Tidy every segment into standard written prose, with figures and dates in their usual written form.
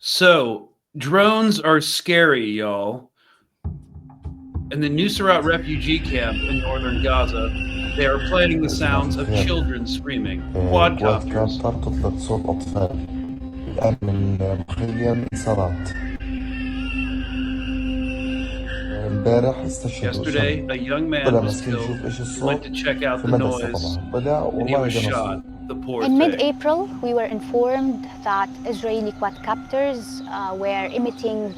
So, drones are scary, y'all. In the Nuseirat refugee camp in northern Gaza, they are playing the sounds of صفحات children screaming. جوات Quadcopters. كابتر تطلق صوت أطفال الآن من مخيم صلات. امبارح استشهدوا شاب Yesterday, a young man طلع was مسكين killed يشوف إيش who went الصوت to check out في the مدرسة noise, طبعا طلع and he والله was لقى shot. صوت. The poor In thing. mid-April, we were informed that Israeli quadcopters were emitting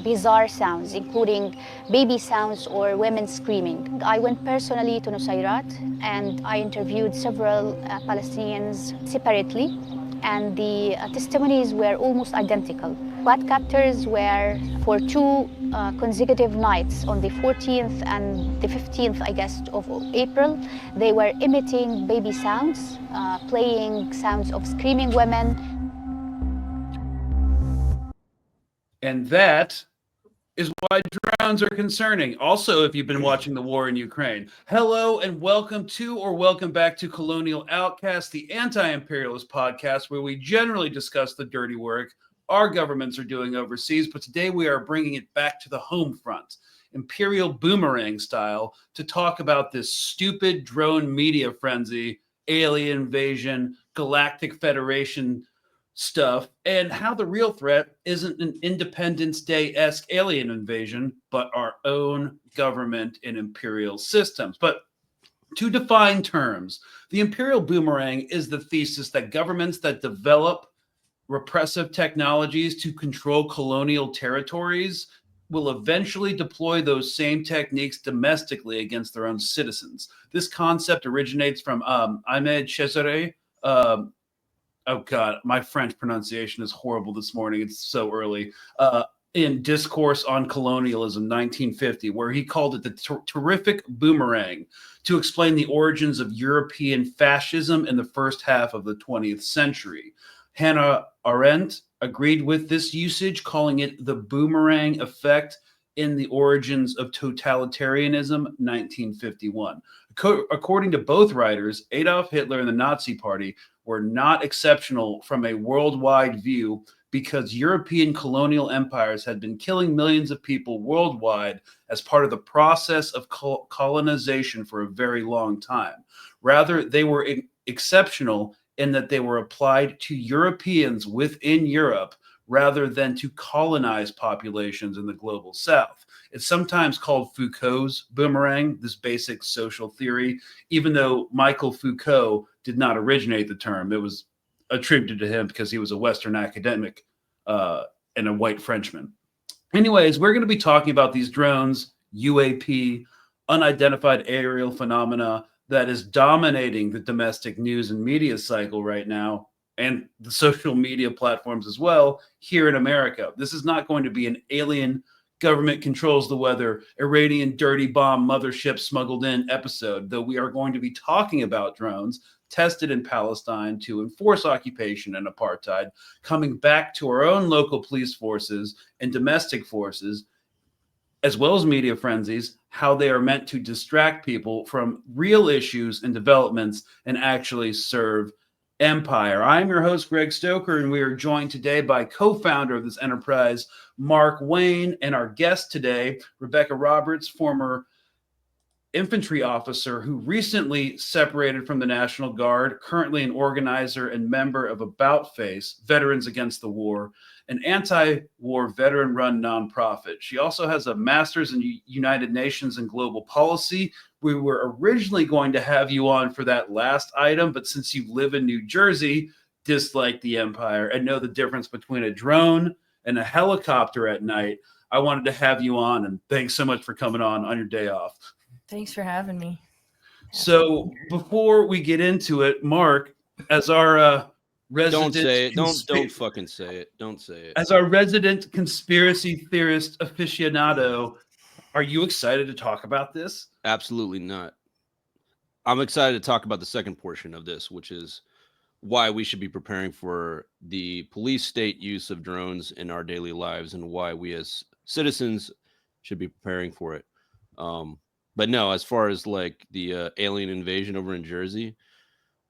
bizarre sounds, including baby sounds or women screaming. I went personally to Nusayrat and I interviewed several Palestinians separately, and the testimonies were almost identical. Quadcopters were for two consecutive nights on the 14th and the 15th, I guess, of April. They were emitting baby sounds, playing sounds of screaming women. And that is why drones are concerning. Also, if you've been watching the war in Ukraine, hello and welcome to or welcome back to Colonial Outcasts, the anti-imperialist podcast where we generally discuss the dirty work our governments are doing overseas. But today we are bringing it back to the home front, Imperial Boomerang style, to talk about this stupid drone media frenzy, alien invasion, galactic federation stuff, and how the real threat isn't an Independence Day-esque alien invasion, but our own government and imperial systems. But to define terms, the imperial boomerang is the thesis that governments that develop repressive technologies to control colonial territories will eventually deploy those same techniques domestically against their own citizens. This concept originates from Ahmed Cesare, oh God, my French pronunciation is horrible this morning. It's so early. In Discourse on Colonialism, 1950, where he called it the terrific boomerang to explain the origins of European fascism in the first half of the 20th century. Hannah Arendt agreed with this usage, calling it the boomerang effect in the origins of totalitarianism, 1951. According to both writers, Adolf Hitler and the Nazi Party were not exceptional from a worldwide view because European colonial empires had been killing millions of people worldwide as part of the process of colonization for a very long time. Rather, they were exceptional in that they were applied to Europeans within Europe rather than to colonize populations in the global south. It's sometimes called Foucault's boomerang, this basic social theory, even though Michael Foucault did not originate the term. It was attributed to him because he was a Western academic and a white Frenchman. Anyways, we're going to be talking about these drones, UAP, unidentified aerial phenomena that is dominating the domestic news and media cycle right now, and the social media platforms as well here in America. This is not going to be an alien government controls the weather, Iranian dirty bomb mothership smuggled in episode, though we are going to be talking about drones tested in Palestine to enforce occupation and apartheid, coming back to our own local police forces and domestic forces, as well as media frenzies, how they are meant to distract people from real issues and developments and actually serve empire. I'm your host, Greg Stoker, and we are joined today by co-founder of this enterprise, Mark Wayne, and our guest today, Rebecca Roberts, former infantry officer who recently separated from the National Guard, currently an organizer and member of About Face, Veterans Against the War, an anti-war veteran-run nonprofit. She also has a master's in United Nations and Global Policy. We were originally going to have you on for that last item, but since you live in New Jersey, dislike the empire, and know the difference between a drone and a helicopter at night, I wanted to have you on, and thanks so much for coming on your day off. Thanks for having me. So before we get into it, Mark, as our resident, don't say it. Don't fucking say it. Don't say it. As our resident conspiracy theorist aficionado, are you excited to talk about this? Absolutely not. I'm excited to talk about the second portion of this, which is why we should be preparing for the police state use of drones in our daily lives and why we as citizens should be preparing for it. But no, as far as like the alien invasion over in Jersey,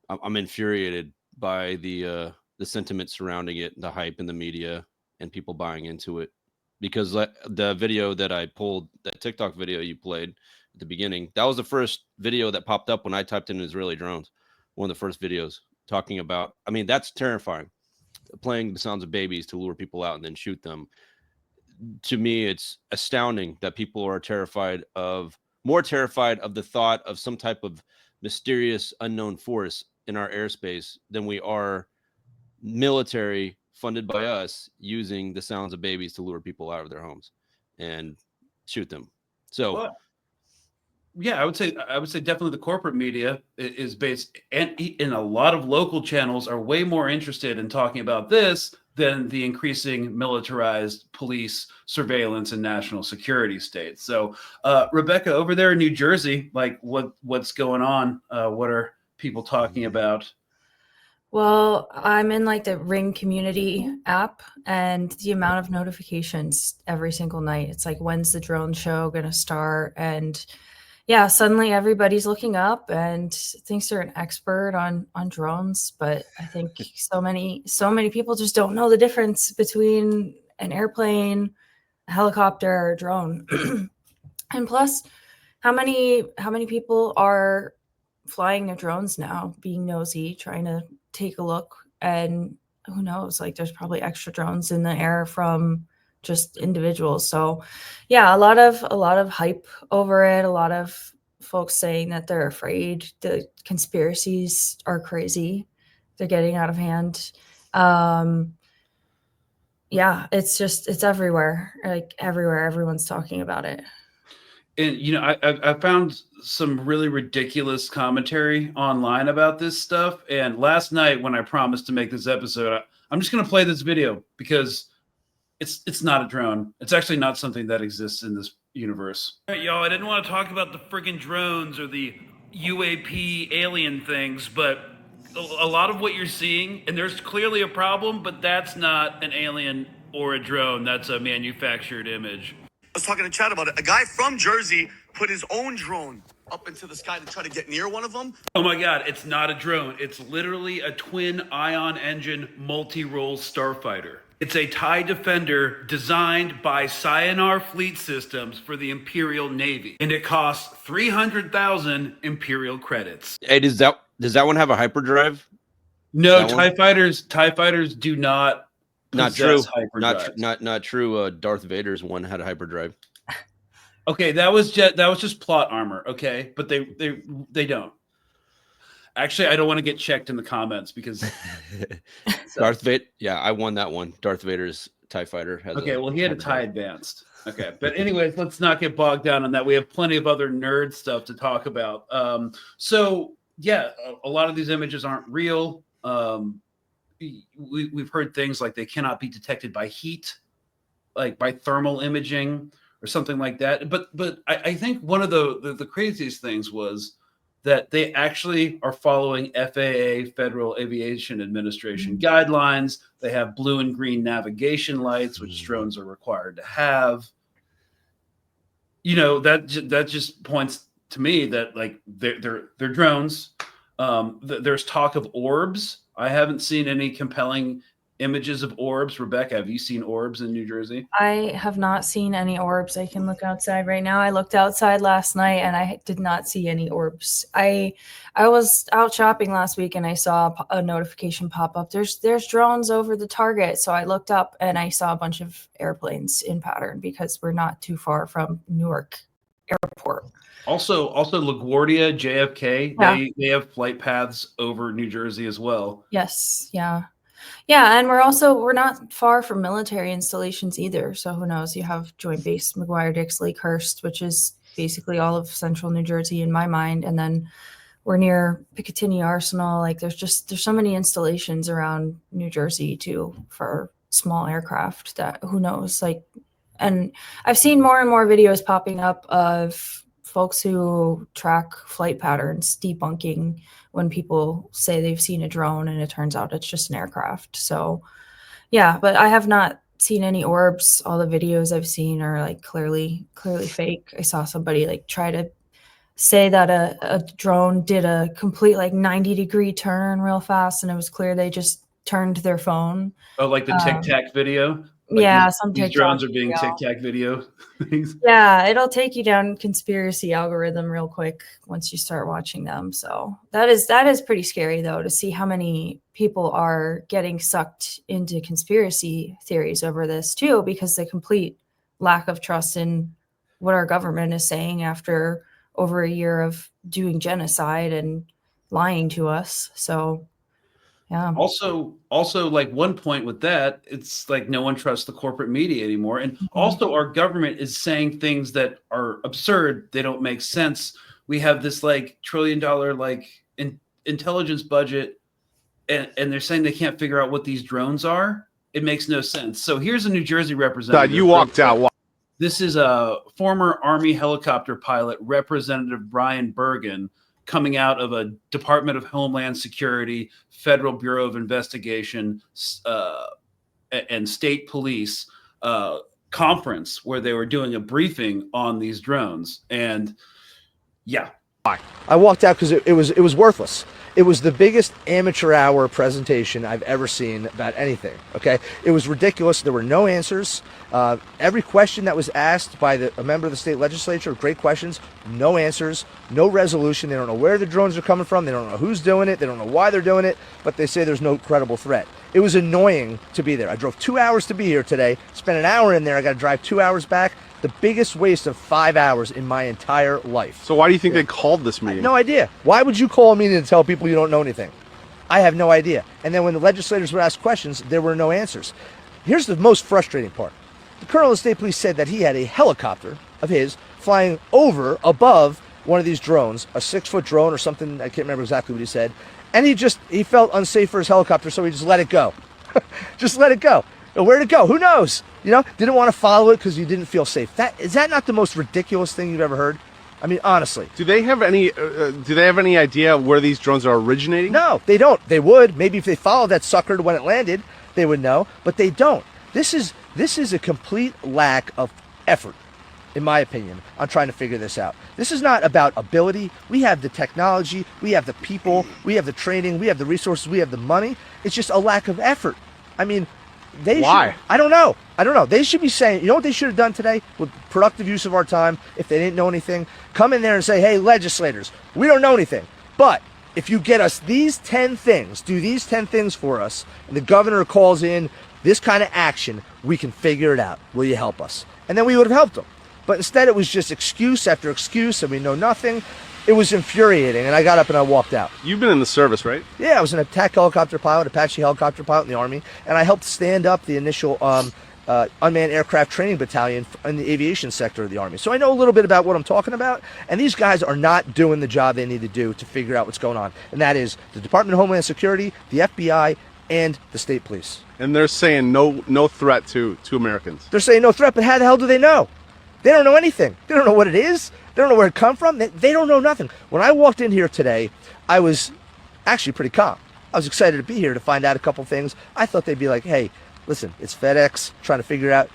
I'm infuriated by the sentiment surrounding it, the hype in the media. and people buying into it. Because the video that I pulled, that TikTok video you played at the beginning, that was the first video that popped up when I typed in Israeli drones. One of the first videos talking about, I mean, that's terrifying. Playing the sounds of babies to lure people out and then shoot them. To me, it's astounding that people are more terrified of the thought of some type of mysterious unknown force in our airspace than we are military funded by us using the sounds of babies to lure people out of their homes and shoot them. So, Well, yeah, I would say definitely the corporate media is based, and in a lot of local channels are way more interested in talking about this than the increasing militarized police surveillance and national security states. So, Rebecca, over there in New Jersey, like what's going on? What are people talking about? Well, I'm in like the Ring community app, and the amount of notifications every single night. It's like, when's the drone show going to start? And yeah, suddenly everybody's looking up and thinks they're an expert on drones. But I think so many people just don't know the difference between an airplane, a helicopter, or a drone. And plus, how many people are flying their drones now, being nosy, trying to take a look, and who knows, like there's probably extra drones in the air from just individuals. So yeah, a lot of hype over it, a lot of folks saying that they're afraid, the conspiracies are crazy, they're getting out of hand. Yeah, it's everywhere, like everywhere, everyone's talking about it. And I found some really ridiculous commentary online about this stuff. And last night, when I promised to make this episode, I'm just going to play this video because it's not a drone. It's actually not something that exists in this universe. All right, y'all, I didn't want to talk about the friggin' drones or the UAP alien things, but a lot of what you're seeing, and there's clearly a problem, but that's not an alien or a drone. That's a manufactured image. I was talking to Chad about it. A guy from Jersey put his own drone up into the sky to try to get near one of them. Oh my God, it's not a drone. It's literally a twin ion engine multi-role starfighter. It's a TIE Defender designed by Sienar Fleet Systems for the Imperial Navy, and it costs 300,000 Imperial credits. hey, does that one have a hyperdrive? No, That TIE fighters do not. Not true. Hyperdrives. Not true. Darth Vader's one had a hyperdrive. Okay, that was just plot armor. Okay, but they don't. Actually, I don't want to get checked in the comments because Darth Vader. Yeah, I won that one. Darth Vader's TIE fighter has. Okay, well, he had a TIE Advanced. Okay, but anyways, let's not get bogged down on that. We have plenty of other nerd stuff to talk about. So yeah, a lot of these images aren't real. We've heard things like they cannot be detected by heat, like by thermal imaging or something like that. But I think one of the craziest things was that they actually are following FAA, Federal Aviation Administration guidelines. They have blue and green navigation lights, which drones are required to have. That just points to me that like they're drones. There's talk of orbs. I haven't seen any compelling images of orbs. Rebecca, have you seen orbs in New Jersey? I have not seen any orbs. I can look outside right now. I looked outside last night and I did not see any orbs. I was out shopping last week and I saw a notification pop up. There's drones over the target. So I looked up and I saw a bunch of airplanes in pattern because we're not too far from Newark Airport. Also LaGuardia, JFK, Yeah. they have flight paths over New Jersey as well. Yes. Yeah. Yeah. And we're not far from military installations either. So who knows? You have Joint Base McGuire-Dix, Lakehurst, which is basically all of central New Jersey in my mind. And then we're near Picatinny Arsenal. Like there's so many installations around New Jersey too for small aircraft that who knows, like, and I've seen more and more videos popping up of folks who track flight patterns debunking when people say they've seen a drone and it turns out it's just an aircraft. So yeah, but I have not seen any orbs. All the videos I've seen are like clearly fake. I saw somebody like try to say that a drone did a complete like 90-degree turn real fast and it was clear they just turned their phone. Oh, like the Tic Tac video. Like Yeah, some these TikTok drones are being video. Tic Tac video things. Yeah, it'll take you down conspiracy algorithm real quick once you start watching them. So that is pretty scary though, to see how many people are getting sucked into conspiracy theories over this too, because the complete lack of trust in what our government is saying after over a year of doing genocide and lying to us. So yeah. Also, like one point with that, it's like no one trusts the corporate media anymore. And also our government is saying things that are absurd. They don't make sense. We have this like $1 trillion like intelligence budget, and they're saying they can't figure out what these drones are. It makes no sense. So here's a New Jersey representative. You walked out. This is a former Army helicopter pilot, Representative Brian Bergen, coming out of a Department of Homeland Security, Federal Bureau of Investigation, and state police conference where they were doing a briefing on these drones. And yeah. I walked out because it was worthless. It was the biggest amateur hour presentation I've ever seen about anything. Okay, it was ridiculous. There were no answers. Every question that was asked by a member of the state legislature, great questions, no answers, no resolution. They don't know where the drones are coming from. They don't know who's doing it. They don't know why they're doing it, but they say there's no credible threat. It was annoying to be there. I drove 2 hours to be here today, spent an hour in there. I got to drive 2 hours back. The biggest waste of 5 hours in my entire life. So why do you think they called this meeting? No idea. Why would you call a meeting to tell people you don't know anything? I have no idea. And then when the legislators would ask questions, there were no answers. Here's the most frustrating part. The colonel of the state police said that he had a helicopter of his flying over above one of these drones, a 6-foot drone or something. I can't remember exactly what he said. And he felt unsafe for his helicopter, so he just let it go. Just let it go. Where'd it go? Who knows? You know, didn't want to follow it because you didn't feel safe. Is that not the most ridiculous thing you've ever heard? I mean, honestly. Do they have any idea where these drones are originating? No, they don't. They would. Maybe if they followed that sucker to when it landed, they would know. But they don't. This is a complete lack of effort, in my opinion, on trying to figure this out. This is not about ability. We have the technology. We have the people. We have the training. We have the resources. We have the money. It's just a lack of effort. I mean, why? I don't know. They should be saying, you know what they should have done today with productive use of our time if they didn't know anything? Come in there and say, hey, legislators, we don't know anything. But if you get us these 10 things, do these 10 things for us, and the governor calls in this kind of action, we can figure it out. Will you help us? And then we would have helped them. But instead it was just excuse after excuse and we know nothing. It was infuriating, and I got up and I walked out. You've been in the service, right? Yeah, I was an attack helicopter pilot, Apache helicopter pilot in the Army, and I helped stand up the initial unmanned aircraft training battalion in the aviation sector of the Army. So I know a little bit about what I'm talking about, and these guys are not doing the job they need to do to figure out what's going on, and that is the Department of Homeland Security, the FBI, and the state police. And they're saying no threat to Americans. They're saying no threat, but how the hell do they know? They don't know anything. They don't know what it is. They don't know where it come from. They don't know nothing. When I walked in here today, I was actually pretty calm. I was excited to be here to find out a couple things. I thought they'd be like, hey, listen, it's FedEx, trying to figure it out.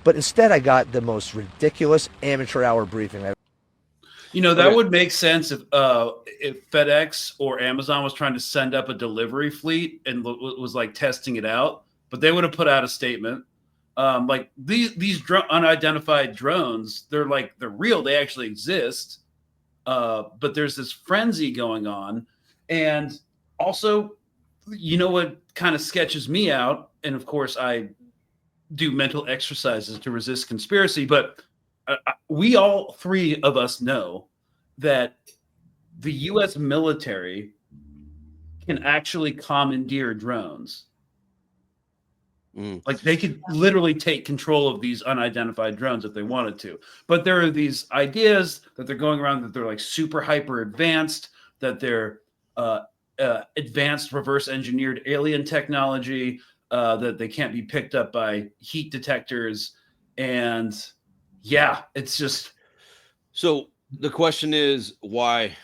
But instead I got the most ridiculous amateur hour briefing. You know, that would make sense if FedEx or Amazon was trying to send up a delivery fleet and was like testing it out, but they would have put out a statement. Like these unidentified drones, they're real. They actually exist. But there's this frenzy going on. And also, you know what kind of sketches me out? And of course, I do mental exercises to resist conspiracy, but we all three of us know that the U.S. military can actually commandeer drones. Like they could literally take control of these unidentified drones if they wanted to. But there are these ideas that they're going around that they're like super hyper advanced, that they're advanced reverse engineered alien technology, that they can't be picked up by heat detectors. And yeah, it's just. So the question is, why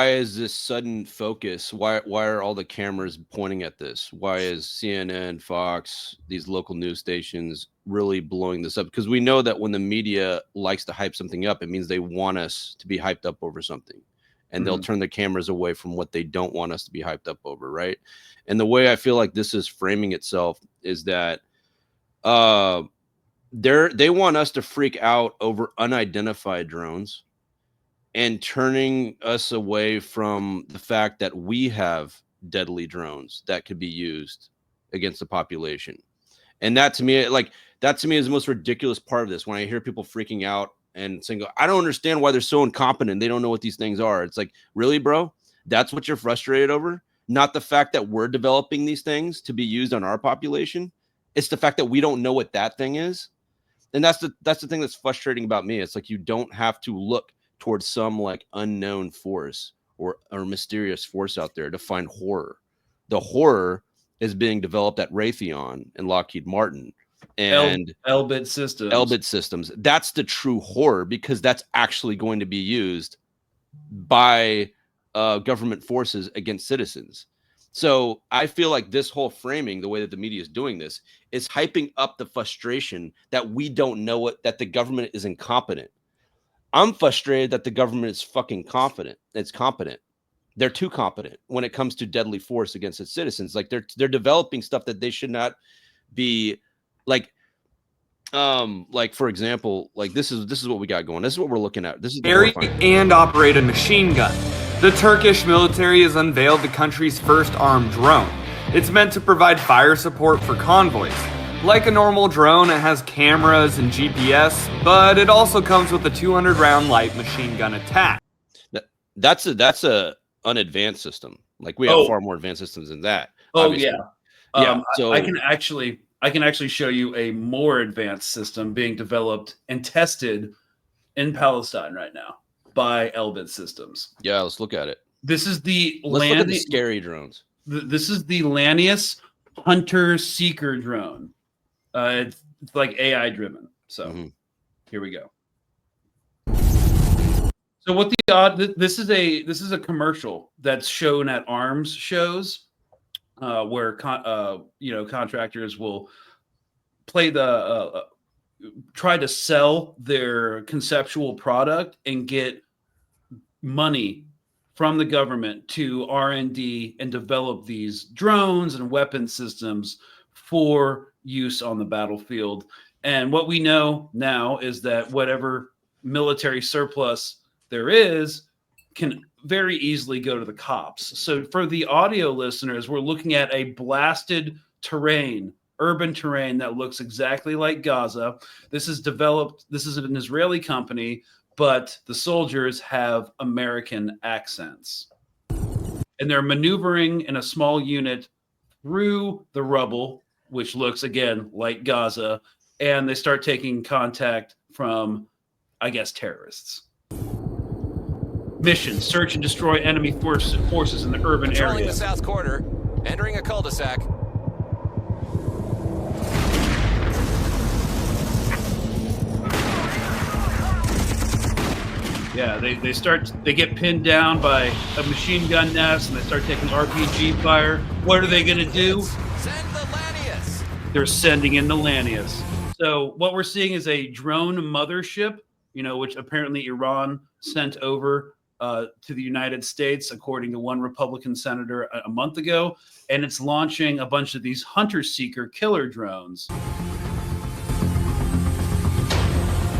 is this sudden focus? Why are all the cameras pointing at this? Why is CNN, Fox, these local news stations really blowing this up? Because we know that when the media likes to hype something up, it means they want us to be hyped up over something. and they'll turn the cameras away from what they don't want us to be hyped up over, right? And the way I feel like this is framing itself is that they want us to freak out over unidentified drones and turning us away from the fact that we have deadly drones that could be used against the population. And that to me is the most ridiculous part of this. When I hear people freaking out and saying, I don't understand why they're so incompetent, they don't know what these things are. It's like, really, bro? That's what you're frustrated over? Not the fact that we're developing these things to be used on our population. It's the fact that we don't know what that thing is. And that's the thing that's frustrating about me. It's like, you don't have to look towards some like unknown force or mysterious force out there to find horror. The horror is being developed at Raytheon and Lockheed Martin and Elbit Systems. That's the true horror, because that's actually going to be used by government forces against citizens. So I feel like this whole framing, the way that the media is doing this, is hyping up the frustration that we don't know that the government is incompetent. I'm frustrated that the government is fucking confident. It's competent. They're too competent when it comes to deadly force against its citizens. Like they're developing stuff that they should not be like for example, like this is what we got going. This is what we're looking at. This is Carry and operate a machine gun. The Turkish military has unveiled the country's first armed drone. It's meant to provide fire support for convoys. Like a normal drone, it has cameras and GPS, but it also comes with a 200-round light machine gun attack. That's an advanced system. Like we have far more advanced systems than that. Oh obviously. yeah. So I can actually show you a more advanced system being developed and tested in Palestine right now by Elbit Systems. Yeah, let's look at it. This is the Let's look at the scary drones. This is the Lanius Hunter Seeker drone. It's like AI driven. So here we go. So what this is a commercial that's shown at arms shows where contractors will play try to sell their conceptual product and get money from the government to R&D and develop these drones and weapon systems for use on the battlefield. And what we know now is that whatever military surplus there is can very easily go to the cops. So for the audio listeners, we're looking at a blasted terrain, urban terrain that looks exactly like Gaza. This is an Israeli company, but the soldiers have American accents. And they're maneuvering in a small unit through the rubble, which looks, again, like Gaza, and they start taking contact from, I guess, terrorists. Mission: search and destroy enemy forces in the urban Controlling area. the south quarter, entering a cul-de-sac. Yeah, they get pinned down by a machine gun nest, and they start taking RPG fire. What are they going to do? Send the Lanius. They're sending in the Lanius. So what we're seeing is a drone mothership, which apparently Iran sent over to the United States, according to one Republican senator a month ago, and it's launching a bunch of these hunter-seeker killer drones.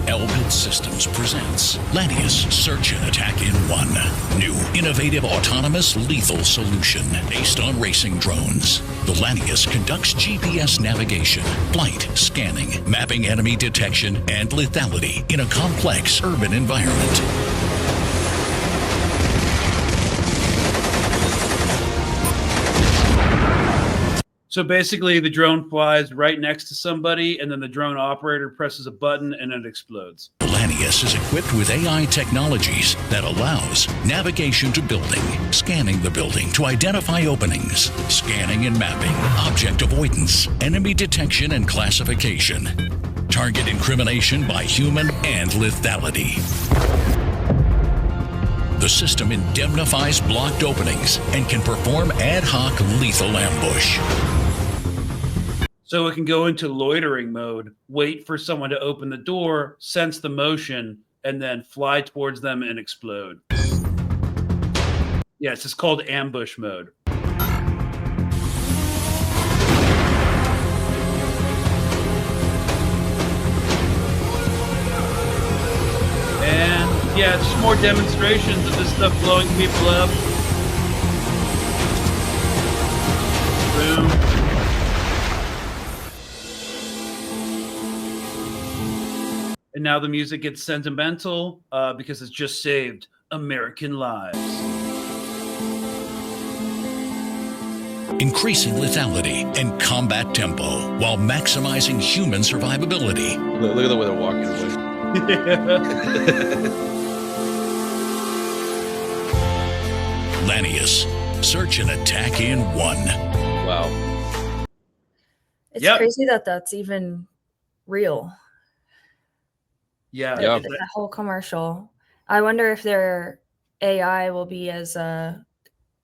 Elbit Systems presents Lanius Search and Attack in One. New, innovative, autonomous, lethal solution based on racing drones. The Lanius conducts GPS navigation, flight, scanning, mapping enemy detection, and lethality in a complex urban environment. So basically, the drone flies right next to somebody, and then the drone operator presses a button, and it explodes. Lanius is equipped with AI technologies that allows navigation to building, scanning the building to identify openings, scanning and mapping, object avoidance, enemy detection and classification, target incrimination by human, and lethality. The system indemnifies blocked openings and can perform ad hoc lethal ambush. So it can go into loitering mode, wait for someone to open the door, sense the motion, and then fly towards them and explode. Yeah, it's just called ambush mode. And yeah, just more demonstrations of this stuff blowing people up. Boom. And now the music gets sentimental because it's just saved American lives. Increasing lethality and combat tempo while maximizing human survivability. Look at the way they're walking away. Lanius, search and attack in one. Wow. It's crazy that that's even real. Yeah. That whole commercial. I wonder if their AI will be as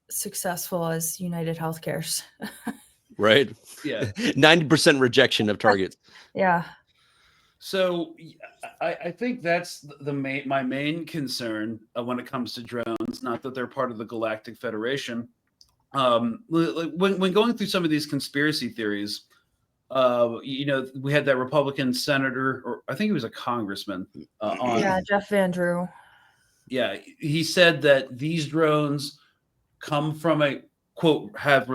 successful as United Healthcare's. Right? Yeah. 90% rejection of targets. Yeah. So I think that's my main concern when it comes to drones. Not that they're part of the Galactic Federation. When going through some of these conspiracy theories, we had that Republican senator, or I think he was a congressman. Jeff Van Drew. Yeah, he said that these drones come from a quote have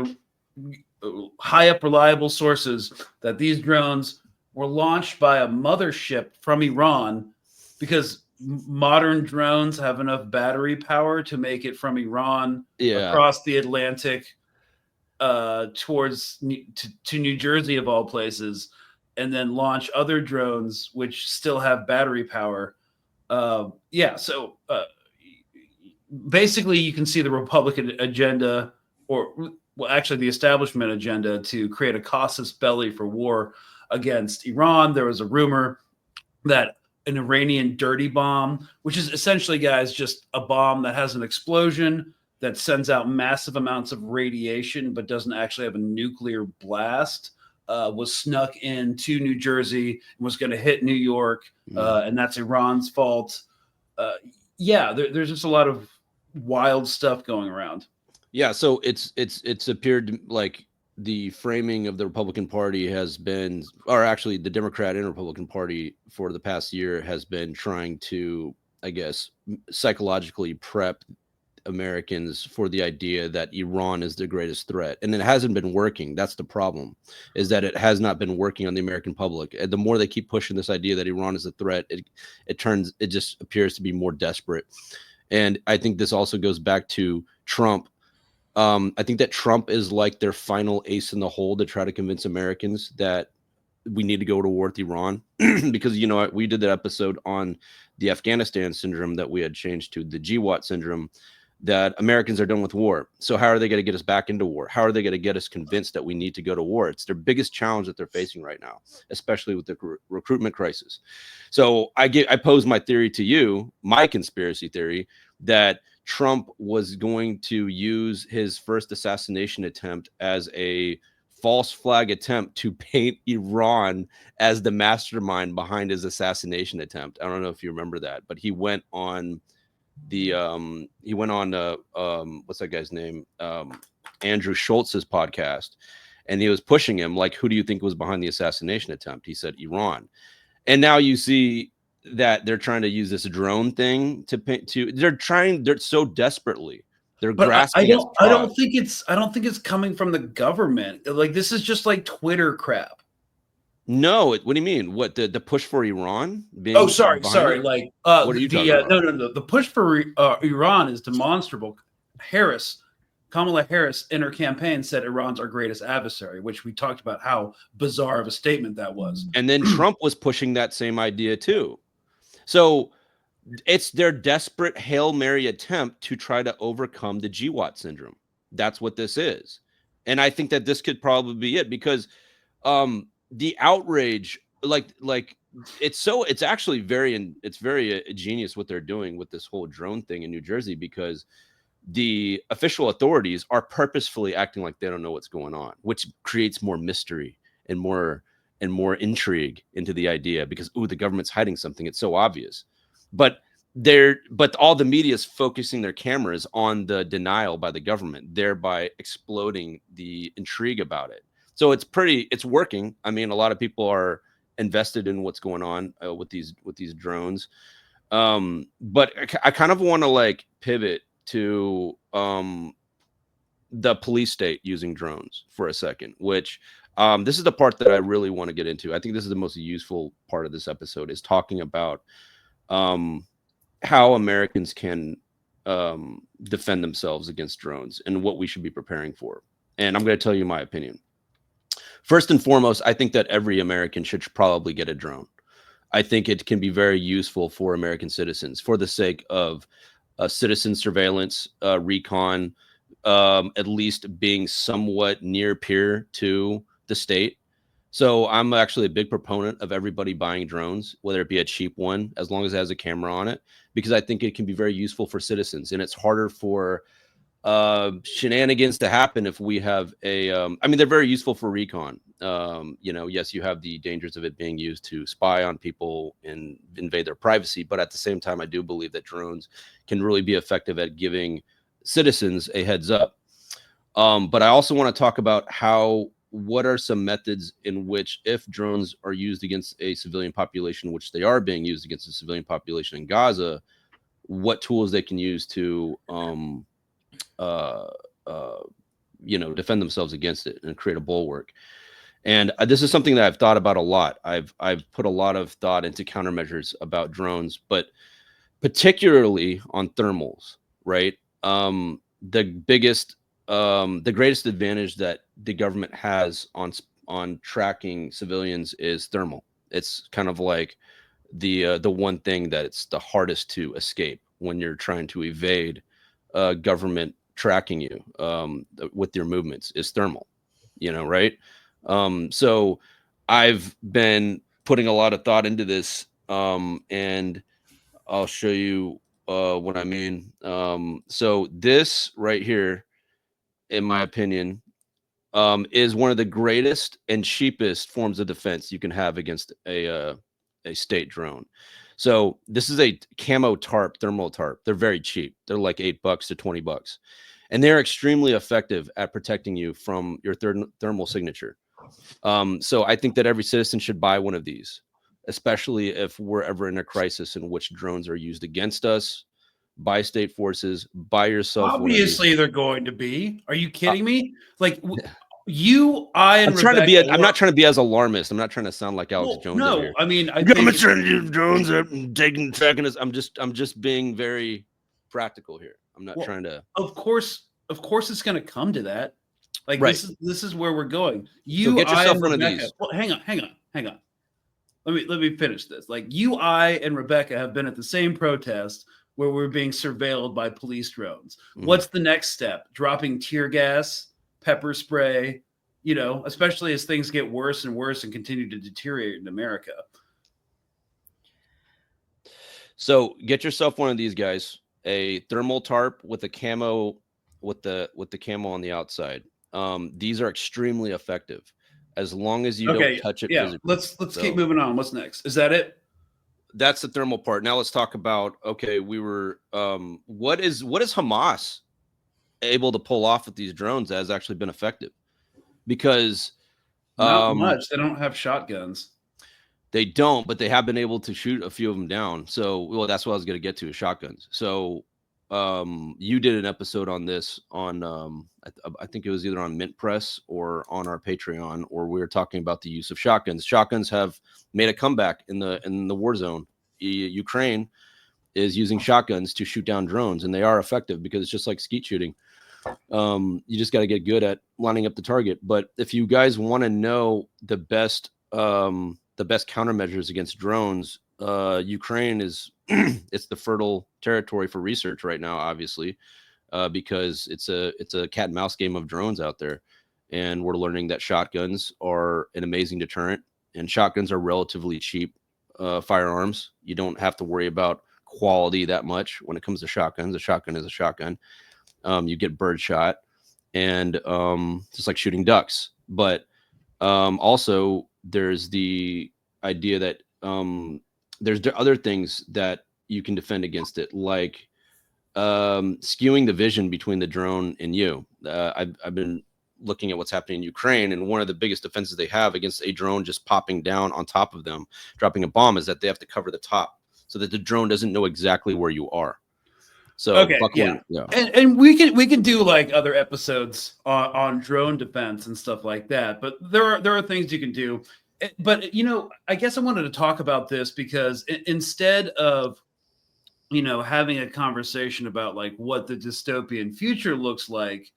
high up reliable sources, that these drones were launched by a mothership from Iran because modern drones have enough battery power to make it from Iran across the Atlantic towards to New Jersey of all places, and then launch other drones which still have battery power. So basically you can see the Republican agenda, or well, actually the establishment agenda, to create a casus belli for war against Iran. There was a rumor that an Iranian dirty bomb, which is essentially, guys, just a bomb that has an explosion that sends out massive amounts of radiation but doesn't actually have a nuclear blast, was snuck into New Jersey and was going to hit New York, and that's Iran's fault. There's just a lot of wild stuff going around. Yeah, so it's appeared like the framing of the Republican Party has been, or actually the Democrat and Republican Party for the past year has been trying to, I guess, psychologically prep Americans for the idea that Iran is the greatest threat. And it hasn't been working. That's the problem, is that it has not been working on the American public. And the more they keep pushing this idea that Iran is a threat, it just appears to be more desperate. And I think this also goes back to Trump. I think that Trump is like their final ace in the hole to try to convince Americans that we need to go to war with Iran. Because, we did that episode on the Afghanistan syndrome that we had changed to the Gwatt Syndrome, that Americans are done with war. So how are they going to get us back into war? How are they going to get us convinced that we need to go to war? It's their biggest challenge that they're facing right now, especially with the recruitment crisis. So I pose my theory to you, my conspiracy theory, that Trump was going to use his first assassination attempt as a false flag attempt to paint Iran as the mastermind behind his assassination attempt. I don't know if you remember that, but he went on what's that guy's name? Andrew Schultz's podcast, and he was pushing him like, who do you think was behind the assassination attempt? He said Iran. And now you see that they're trying to use this drone thing they're so desperately grasping. I don't think it's coming from the government. Like, this is just like Twitter crap. No, what do you mean? What, the push for Iran? Sorry. Like, what are you talking about? No. The push for Iran is demonstrable. Kamala Harris in her campaign said Iran's our greatest adversary, which we talked about how bizarre of a statement that was. And then Trump was pushing that same idea too. So it's their desperate Hail Mary attempt to try to overcome the Gwatt syndrome. That's what this is. And I think that this could probably be it, because the outrage, it's actually very ingenious what they're doing with this whole drone thing in New Jersey, because the official authorities are purposefully acting like they don't know what's going on, which creates more mystery and more intrigue into the idea, because the government's hiding something. It's so obvious. But but all the media is focusing their cameras on the denial by the government, thereby exploding the intrigue about it. So it's working. I mean, a lot of people are invested in what's going on with these drones. But I kind of want to like pivot to the police state using drones for a second, which this is the part that I really want to get into. I think this is the most useful part of this episode, is talking about how Americans can defend themselves against drones and what we should be preparing for. And I'm going to tell you my opinion. First and foremost, I think that every American should probably get a drone. I think it can be very useful for American citizens for the sake of citizen surveillance, recon, at least being somewhat near peer to the state. So I'm actually a big proponent of everybody buying drones, whether it be a cheap one, as long as it has a camera on it, because I think it can be very useful for citizens. And it's harder for shenanigans to happen if we have a I mean, they're very useful for recon. Yes, you have the dangers of it being used to spy on people and invade their privacy, but at the same time, I do believe that drones can really be effective at giving citizens a heads up. But I also want to talk about what are some methods in which, if drones are used against a civilian population, which they are being used against the civilian population in Gaza, what tools they can use to defend themselves against it and create a bulwark. And this is something that I've thought about a lot. I've put a lot of thought into countermeasures about drones, but particularly on thermals, right? The greatest advantage that the government has on tracking civilians is thermal. It's kind of like the one thing that it's the hardest to escape when you're trying to evade government tracking you with your movements is thermal, right? So I've been putting a lot of thought into this, and I'll show you what I mean. So this right here, in my opinion, is one of the greatest and cheapest forms of defense you can have against a state drone. So this is a camo tarp, thermal tarp. They're very cheap. They're like $8 to $20, and they're extremely effective at protecting you from your thermal signature. So I think that every citizen should buy one of these, especially if we're ever in a crisis in which drones are used against us by state forces. Buy yourself Obviously, they're going to be. Are you kidding me? Like you, I, and I'm trying to be. Rebecca I'm not trying to be as alarmist. I'm not trying to sound like Alex Jones. No, over here. I mean, I government's trying to use drones and tracking us. I'm just being very practical here. I'm not trying to. Of course, it's going to come to that. Like right. This is where we're going. So get yourself one of these. Well, hang on. Let me finish this. Like you, I, and Rebecca have been at the same protest where we're being surveilled by police drones. Mm-hmm. What's the next step? Dropping tear gas, pepper spray, especially as things get worse and worse and continue to deteriorate in America. So get yourself one of these guys, a thermal tarp with a camo, with the camo on the outside. These are extremely effective as long as you don't touch it. Yeah, let's keep moving on. What's next? Is that it? That's the thermal part. Now let's talk about, we were what is Hamas able to pull off with these drones that has actually been effective? Because not much. They don't have shotguns. They don't, but they have been able to shoot a few of them down. So, that's what I was going to get to, is shotguns. So you did an episode on this on I think it was either on Mint Press or on our Patreon, or we were talking about the use of shotguns. Shotguns have made a comeback in the war zone. Ukraine is using shotguns to shoot down drones, and they are effective because it's just like skeet shooting. You just got to get good at lining up the target. But if you guys want to know the best countermeasures against drones, Ukraine is it's the fertile territory for research right now, obviously, because it's a cat and mouse game of drones out there, and we're learning that shotguns are an amazing deterrent, and shotguns are relatively cheap firearms. You don't have to worry about quality that much when it comes to shotguns. A shotgun is a shotgun. You get bird shot, and just like shooting ducks. But also there's the idea that there's other things that you can defend against it, like skewing the vision between the drone and you. I've been looking at what's happening in Ukraine, and one of the biggest defenses they have against a drone just popping down on top of them, dropping a bomb, is that they have to cover the top so that the drone doesn't know exactly where you are. So Okay, buckling, yeah. And we can do like other episodes on drone defense and stuff like that. But there are things you can do. But I guess I wanted to talk about this because instead of having a conversation about like what the dystopian future looks like,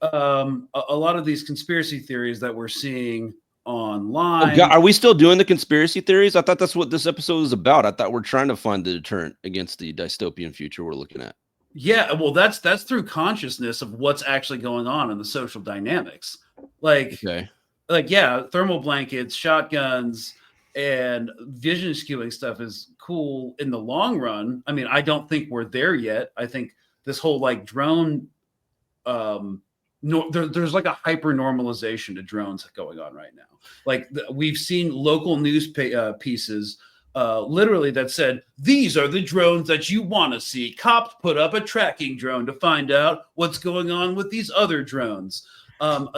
a lot of these conspiracy theories that we're seeing online. Oh God, are we still doing the conspiracy theories? I thought that's what this episode was about. I thought we're trying to find the deterrent against the dystopian future we're looking at. Yeah, well, that's through consciousness of what's actually going on in the social dynamics. Like yeah, thermal blankets, shotguns, and vision skewing stuff is cool in the long run. I mean, I don't think we're there yet. I think this whole like drone, there's like a hyper normalization to drones going on right now. Like we've seen local news pieces literally that said, these are the drones that you want to see. Cops put up a tracking drone to find out what's going on with these other drones.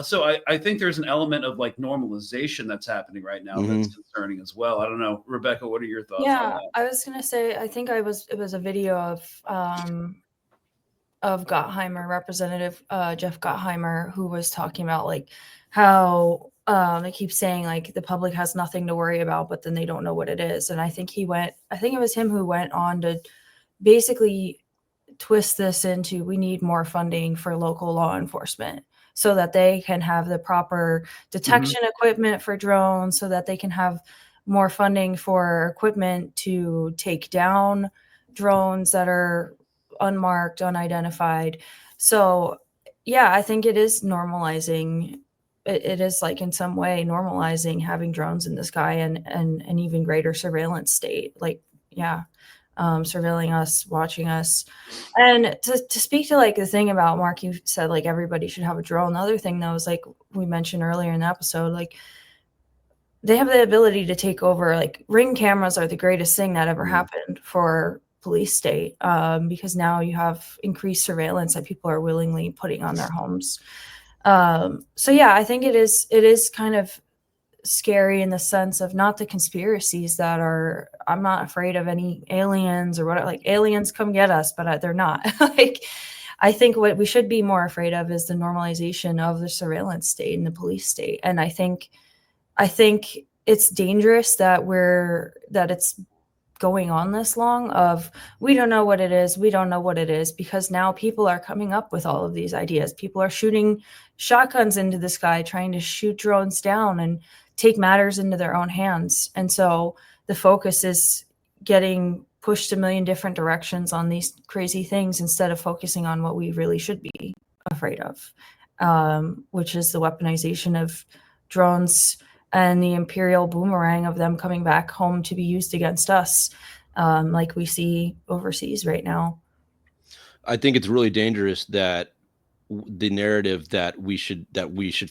So I think there's an element of like normalization that's happening right now that's concerning as well. I don't know, Rebecca, what are your thoughts on that? I was gonna say, I think it was a video of Gottheimer, Representative Jeff Gottheimer, who was talking about like how they keep saying like the public has nothing to worry about, but then they don't know what it is. And I think it was him who went on to basically twist this into, we need more funding for local law enforcement so that they can have the proper detection equipment for drones, so that they can have more funding for equipment to take down drones that are unmarked, unidentified. So yeah, I think it is normalizing. It is like in some way normalizing having drones in the sky and an even greater surveillance state. Like, yeah, surveilling us, watching us. And to speak to like the thing about, Mark, you said like everybody should have a drone. The other thing though is like we mentioned earlier in the episode, like they have the ability to take over. Like Ring cameras are the greatest thing that ever happened for police state, because now you have increased surveillance that people are willingly putting on their homes. So yeah, I think it is kind of scary in the sense of not the conspiracies that are, I'm not afraid of any aliens or what, like aliens come get us, but they're not. Like, I think what we should be more afraid of is the normalization of the surveillance state and the police state. And I think it's dangerous that it's going on this long of, we don't know what it is, because now people are coming up with all of these ideas. People are shooting shotguns into the sky, trying to shoot drones down and take matters into their own hands. And so the focus is getting pushed a million different directions on these crazy things instead of focusing on what we really should be afraid of, which is the weaponization of drones and the Imperial Boomerang of them coming back home to be used against us, like we see overseas right now. I think it's really dangerous that the narrative that we should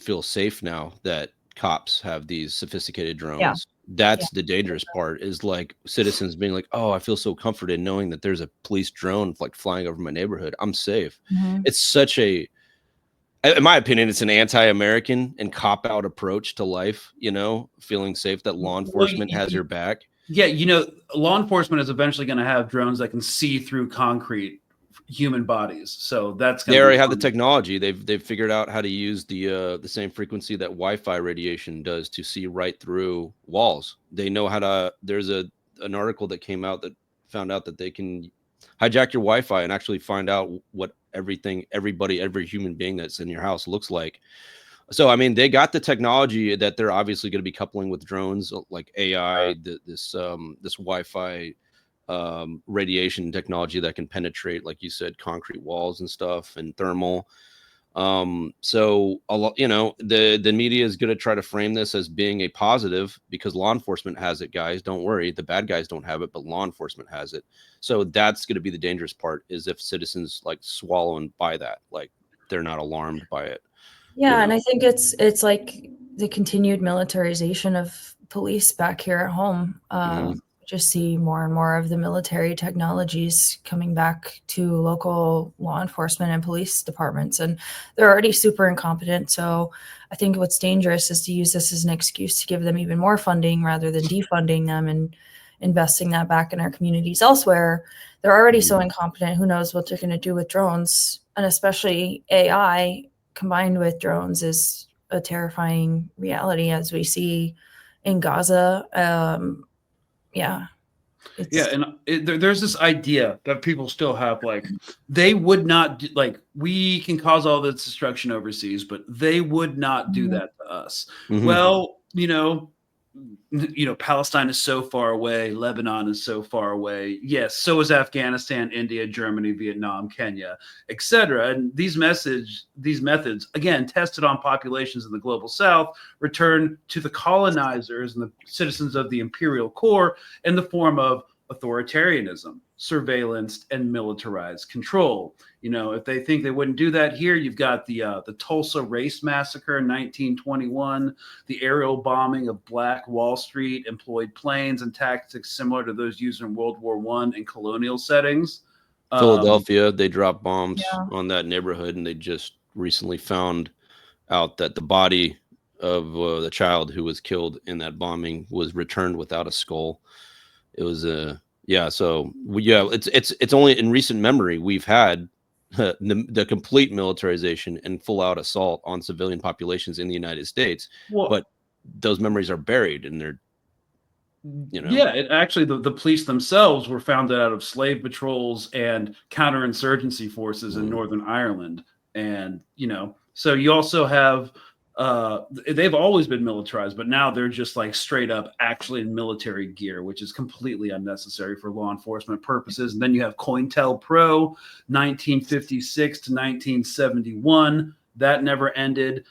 feel safe now that cops have these sophisticated drones. That's the dangerous part, is like citizens being like, oh, I feel so comforted knowing that there's a police drone like flying over my neighborhood. I'm safe. It's such a, in my opinion, it's an anti-American and cop-out approach to life, feeling safe that law enforcement has your back. Yeah, law enforcement is eventually going to have drones that can see through concrete human bodies. So that's they already have the technology. They've figured out how to use the same frequency that Wi-Fi radiation does to see right through walls. They know how to. There's an article that came out that found out that they can hijack your Wi-Fi and actually find out what every human being that's in your house looks like. So I mean, they got the technology that they're obviously going to be coupling with drones like AI, this Wi-Fi radiation technology that can penetrate, like you said, concrete walls and stuff, and thermal. So a lot, the media is going to try to frame this as being a positive because law enforcement has it, guys. Don't worry, the bad guys don't have it, but law enforcement has it. So that's going to be the dangerous part, is if citizens like swallow and buy that, like they're not alarmed by it. Yeah, and I think it's like the continued militarization of police back here at home, just see more and more of the military technologies coming back to local law enforcement and police departments. And they're already super incompetent. So I think what's dangerous is to use this as an excuse to give them even more funding rather than defunding them and investing that back in our communities elsewhere. They're already so incompetent. Who knows what they're going to do with drones? And especially AI combined with drones is a terrifying reality, as we see in Gaza. There's this idea that people still have, like, they would not do, like, we can cause all this destruction overseas, but they would not do that to us. Well, Palestine is so far away, Lebanon is so far away. Yes, so is Afghanistan, India, Germany, Vietnam, Kenya, etc. And these methods, again, tested on populations in the global south, return to the colonizers and the citizens of the imperial core in the form of authoritarianism, surveillance, and militarized control. If they think they wouldn't do that here, you've got the Tulsa Race Massacre in 1921, the aerial bombing of Black Wall Street employed planes and tactics similar to those used in World War I in colonial settings. Philadelphia, they dropped bombs on that neighborhood, and they just recently found out that the body of the child who was killed in that bombing was returned without a skull. It was it's only in recent memory we've had the complete militarization and full out assault on civilian populations in the United States. But those memories are buried, and they're actually the police themselves were founded out of slave patrols and counterinsurgency forces in Northern Ireland. And so you also have they've always been militarized, but now they're just like straight up actually in military gear, which is completely unnecessary for law enforcement purposes. And then you have COINTELPRO, 1956 to 1971. That never ended.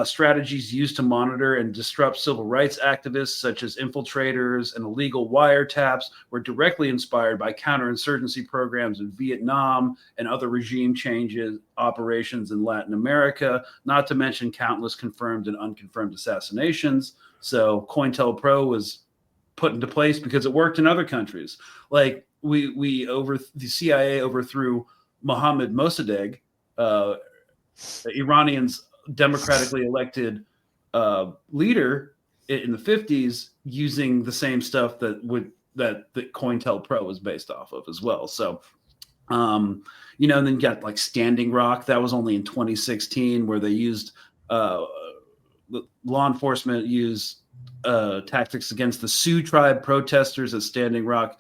Strategies used to monitor and disrupt civil rights activists, such as infiltrators and illegal wiretaps, were directly inspired by counterinsurgency programs in Vietnam and other regime changes operations in Latin America, not to mention countless confirmed and unconfirmed assassinations. So COINTELPRO was put into place because it worked in other countries. Like the CIA overthrew Mohammad Mossadegh, Iranians democratically elected leader in the 50s, using the same stuff that COINTELPRO was based off of as well. So and then you got like Standing Rock. That was only in 2016, where they used law enforcement used tactics against the Sioux tribe protesters at Standing Rock,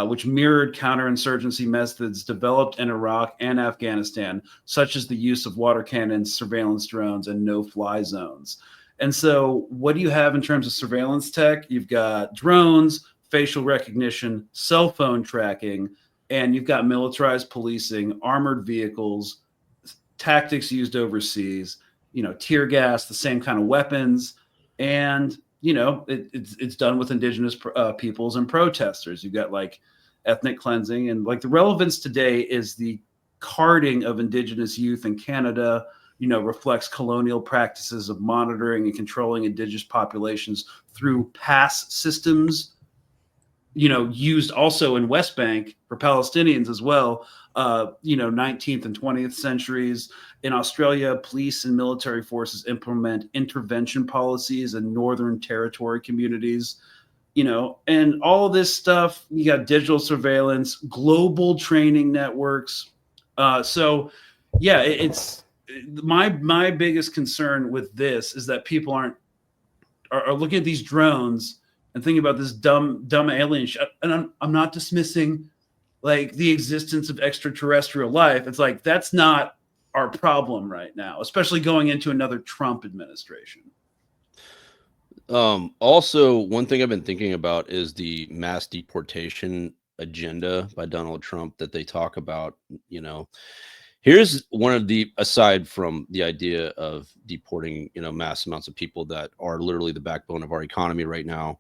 which mirrored counterinsurgency methods developed in Iraq and Afghanistan, such as the use of water cannons, surveillance drones, and no-fly zones. And so what do you have in terms of surveillance tech? You've got drones, facial recognition, cell phone tracking, and you've got militarized policing, armored vehicles, tactics used overseas, tear gas, the same kind of weapons, and it's done with indigenous peoples and protesters. You've got like ethnic cleansing, and like the relevance today is the carding of indigenous youth in Canada, reflects colonial practices of monitoring and controlling indigenous populations through pass systems, used also in West Bank for Palestinians as well, 19th and 20th centuries. In Australia, police and military forces implement intervention policies in Northern Territory communities, and all of this stuff. You got digital surveillance, global training networks. It's my biggest concern with this is that people are looking at these drones and thinking about this dumb alien shit. And I'm not dismissing like the existence of extraterrestrial life. It's like, that's not our problem right now, especially going into another Trump administration. Also, one thing I've been thinking about is the mass deportation agenda by Donald Trump that they talk about. Here's one of the, aside from the idea of deporting, mass amounts of people that are literally the backbone of our economy right now.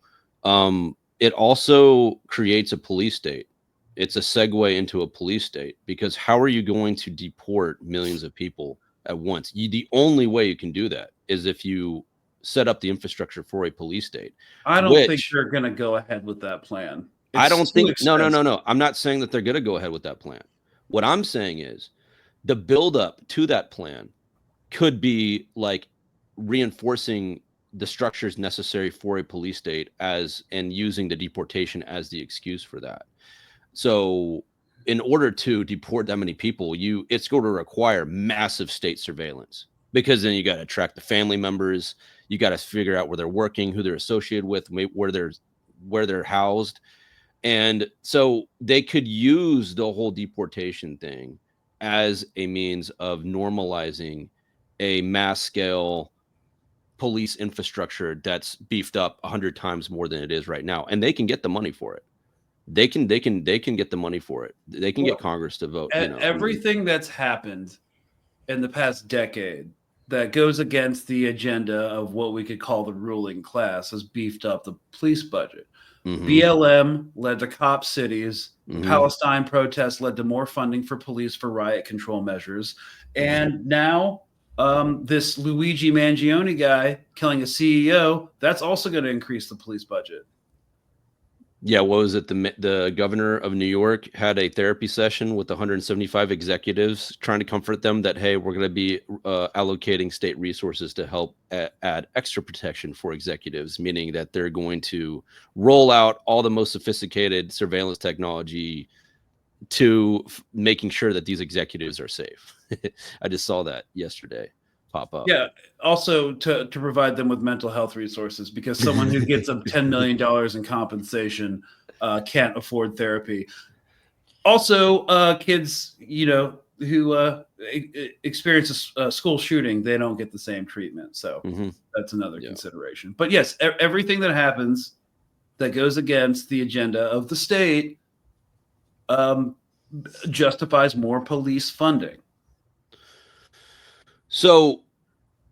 It also creates a police state. It's a segue into a police state, because how are you going to deport millions of people at once? The only way you can do that is if you set up the infrastructure for a police state. I don't think they're going to go ahead with that plan. I don't too think no. expensive. I'm not saying that they're going to go ahead with that plan. What I'm saying is the buildup to that plan could be like reinforcing the structures necessary for a police state and using the deportation as the excuse for that. So in order to deport that many people, it's going to require massive state surveillance, because then you got to track the family members. You got to figure out where they're working, who they're associated with, where they're housed. And so they could use the whole deportation thing as a means of normalizing a mass scale police infrastructure that's beefed up 100 times more than it is right now. And they can get the money for it. They can get the money for it. They can get Congress to vote, Everything that's happened in the past decade that goes against the agenda of what we could call the ruling class has beefed up the police budget. BLM led to cop cities. Palestine protests led to more funding for police for riot control measures. And now this Luigi Mangione guy killing a CEO, that's also going to increase the police budget. Yeah, what was it? The governor of New York had a therapy session with 175 executives, trying to comfort them that, hey, we're going to be allocating state resources to help add extra protection for executives, meaning that they're going to roll out all the most sophisticated surveillance technology to making sure that these executives are safe. I just saw that yesterday pop up. Yeah, also to provide them with mental health resources, because someone who gets a $10 million in compensation can't afford therapy. Also, kids, who experience a school shooting, they don't get the same treatment. So that's another consideration. But yes, everything that happens that goes against the agenda of the state justifies more police funding. So,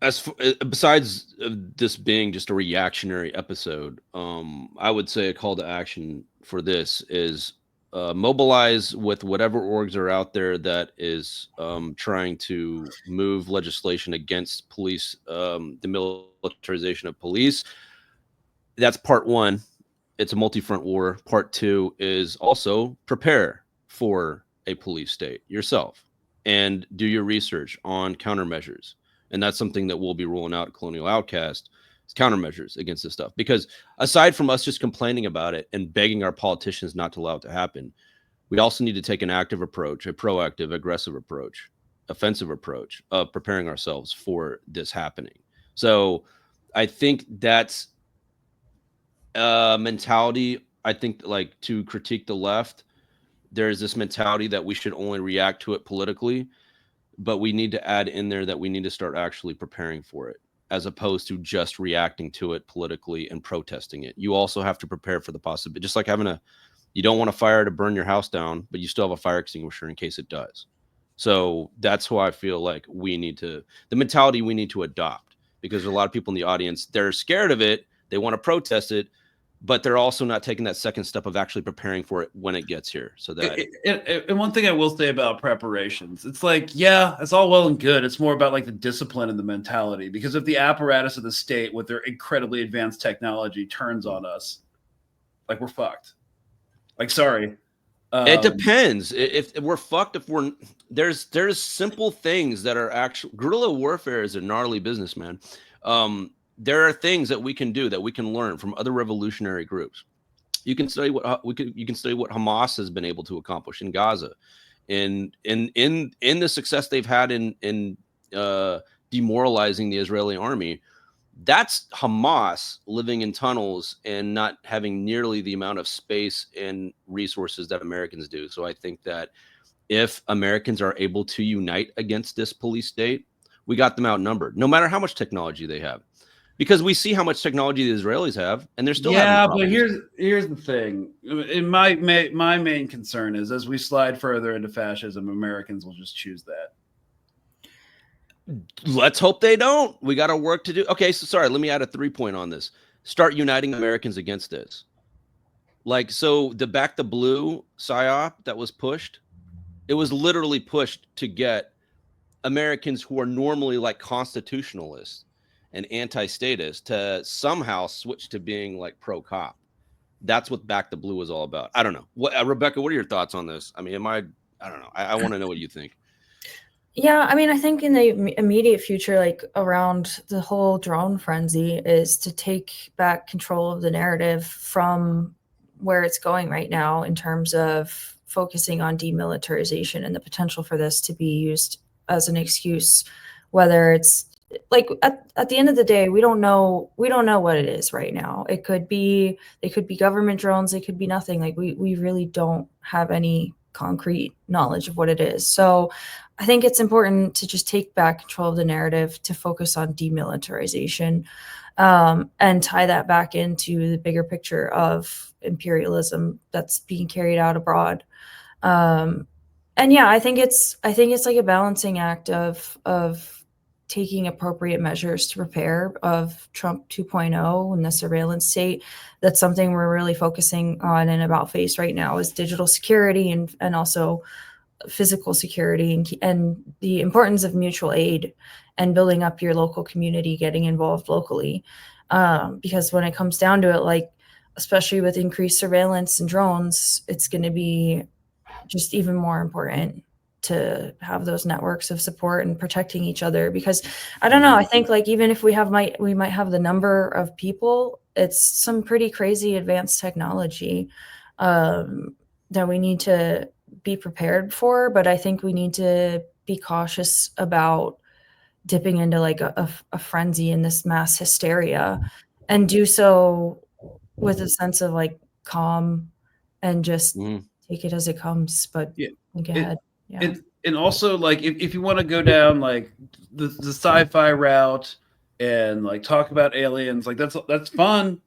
besides this being just a reactionary episode, I would say a call to action for this is mobilize with whatever orgs are out there that is trying to move legislation against police, the militarization of police. That's part one. It's a multi-front war. Part two is also prepare for a police state yourself and do your research on countermeasures. And that's something that we'll be rolling out at Colonial Outcast, is countermeasures against this stuff. Because aside from us just complaining about it and begging our politicians not to allow it to happen, we also need to take an active approach, a proactive, aggressive approach, offensive approach of preparing ourselves for this happening. So I think that's mentality. I think, like, to critique the left, there's this mentality that we should only react to it politically, but we need to add in there that we need to start actually preparing for it, as opposed to just reacting to it politically and protesting it. You also have to prepare for the possibility, just like you don't want a fire to burn your house down, but you still have a fire extinguisher in case it does. So that's why I feel like the mentality we need to adopt, because there's a lot of people in the audience, they're scared of it. They want to protest it, but they're also not taking that second step of actually preparing for it when it gets here. So that, and one thing I will say about preparations, it's like, yeah, it's all well and good. It's more about like the discipline and the mentality, because if the apparatus of the state with their incredibly advanced technology turns on us, like, we're fucked. Like, sorry. It depends. If we're fucked, there's simple things that are actual. Guerrilla warfare is a gnarly business, man. There are things that we can do, that we can learn from other revolutionary groups. You can study what Hamas has been able to accomplish in Gaza, in the success they've had in demoralizing the Israeli army. That's Hamas living in tunnels and not having nearly the amount of space and resources that Americans do. So I think that if Americans are able to unite against this police state, we got them outnumbered, no matter how much technology they have. Because we see how much technology the Israelis have, and they're still having problems. But here's the thing. In my main concern is, as we slide further into fascism, Americans will just choose that. Let's hope they don't. We got our work to do. Okay, so sorry, let me add a 3-point on this. Start uniting Americans against this. Like, so the Back the Blue PSYOP that was pushed, it was literally pushed to get Americans who are normally like constitutionalists and anti-statist to somehow switch to being like pro-cop. That's what Back the Blue is all about. I don't know. What, Rebecca, what are your thoughts on this? I mean, I don't know. I want to know what you think. Yeah, I mean, I think in the immediate future, like around the whole drone frenzy, is to take back control of the narrative from where it's going right now in terms of focusing on demilitarization and the potential for this to be used as an excuse, whether it's like at the end of the day, we don't know what it is right now. They could be government drones, they could be nothing. Like we really don't have any concrete knowledge of what it is. So I think it's important to just take back control of the narrative, to focus on demilitarization, and tie that back into the bigger picture of imperialism that's being carried out abroad. And yeah, I think it's like a balancing act of taking appropriate measures to prepare of Trump 2.0 and the surveillance state. That's something we're really focusing on and about face right now, is digital security and also physical security, and the importance of mutual aid and building up your local community, getting involved locally. Because when it comes down to it, like, especially with increased surveillance and drones, it's going to be just even more important to have those networks of support and protecting each other. Because I don't know, I think like even if we might have the number of people, it's some pretty crazy advanced technology that we need to be prepared for. But I think we need to be cautious about dipping into like a frenzy in this mass hysteria, and do so with a sense of like calm and just take it as it comes, but think ahead. And also, like, if you want to go down like the sci-fi route and like talk about aliens, like that's fun.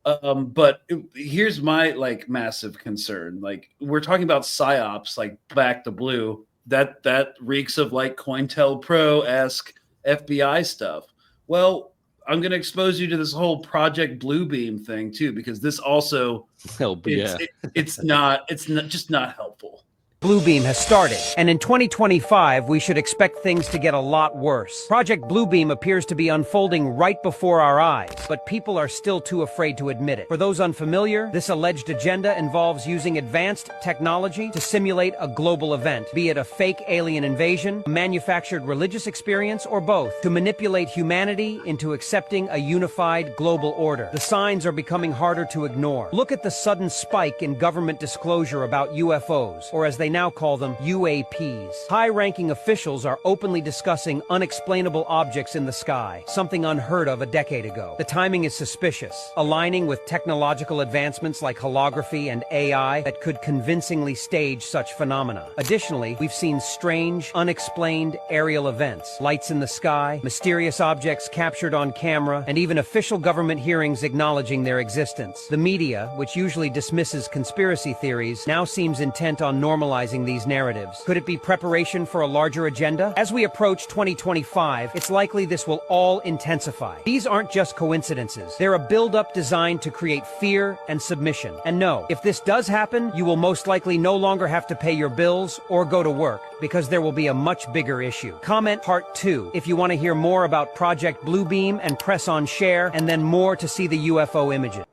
But here's my like massive concern. Like, we're talking about psyops, like Back the Blue. That reeks of like COINTELPRO-esque FBI stuff. Well, I'm going to expose you to this whole Project Bluebeam thing too, because this also it's just not helpful. Bluebeam has started, and in 2025, we should expect things to get a lot worse. Project Bluebeam appears to be unfolding right before our eyes, but people are still too afraid to admit it. For those unfamiliar, this alleged agenda involves using advanced technology to simulate a global event, be it a fake alien invasion, a manufactured religious experience, or both, to manipulate humanity into accepting a unified global order. The signs are becoming harder to ignore. Look at the sudden spike in government disclosure about UFOs, or as they now call them, UAPs. High-ranking officials are openly discussing unexplainable objects in the sky, something unheard of a decade ago. The timing is suspicious, aligning with technological advancements like holography and AI that could convincingly stage such phenomena. Additionally, we've seen strange, unexplained aerial events, lights in the sky, mysterious objects captured on camera, and even official government hearings acknowledging their existence. The media, which usually dismisses conspiracy theories, now seems intent on normalizing these narratives. Could it be preparation for a larger agenda? As we approach 2025, it's likely this will all intensify. These aren't just coincidences. They're a build-up designed to create fear and submission. And no, if this does happen, you will most likely no longer have to pay your bills or go to work, because there will be a much bigger issue. Comment part 2 if you want to hear more about Project Bluebeam, and press on share, and then more to see the UFO images.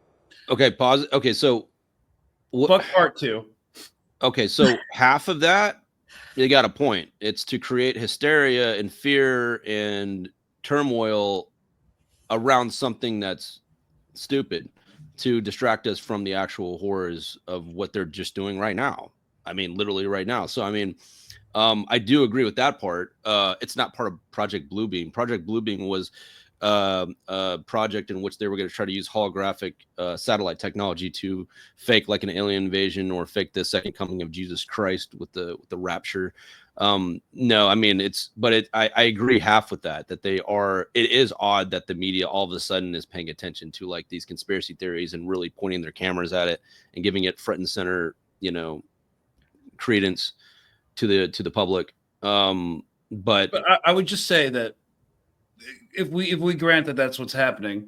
Okay, pause. Okay, so Fuck part 2. Okay, so half of that, you got a point. It's to create hysteria and fear and turmoil around something that's stupid, to distract us from the actual horrors of what they're just doing right now. I mean, literally right now. So, I mean, I do agree with that part. It's not part of Project Bluebeam. Project Bluebeam was a project in which they were going to try to use holographic satellite technology to fake like an alien invasion, or fake the second coming of Jesus Christ with the rapture. No, I mean, I agree half with that it is odd that the media all of a sudden is paying attention to like these conspiracy theories and really pointing their cameras at it and giving it front and center, credence to the public. But I would just say that if we grant that that's what's happening,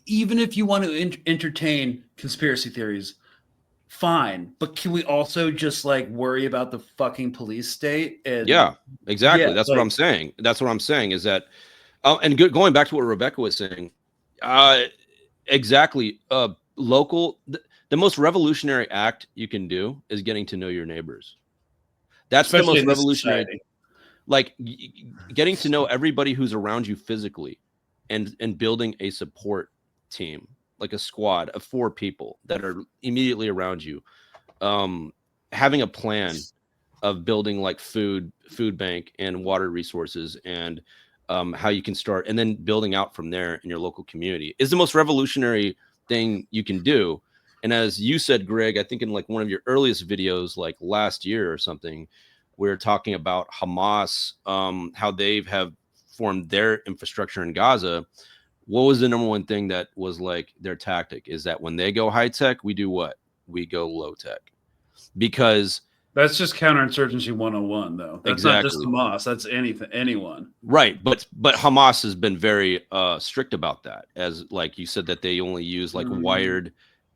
even if you want to entertain conspiracy theories, fine. But can we also just like worry about the fucking police state? And yeah, exactly. That's what I'm saying. That's what I'm saying is that, going back to what Rebecca was saying, exactly. the most revolutionary act you can do is getting to know your neighbors. That's Especially the most in this revolutionary society. like getting to know everybody who's around you physically, and building a support team, like a squad of 4 people that are immediately around you, having a plan of building like food bank and water resources, and how you can start, and then building out from there in your local community is the most revolutionary thing you can do. And as you said, Greg, I think in like one of your earliest videos, like last year or something, we were talking about Hamas, how they have formed their infrastructure in Gaza. What was the number one thing that was like their tactic? Is that when they go high tech, we do what? We go low tech. Because that's just counterinsurgency 101, though. That's exactly. not just Hamas. That's anyone. Right, but Hamas has been very strict about that, as like you said, that they only use like wired.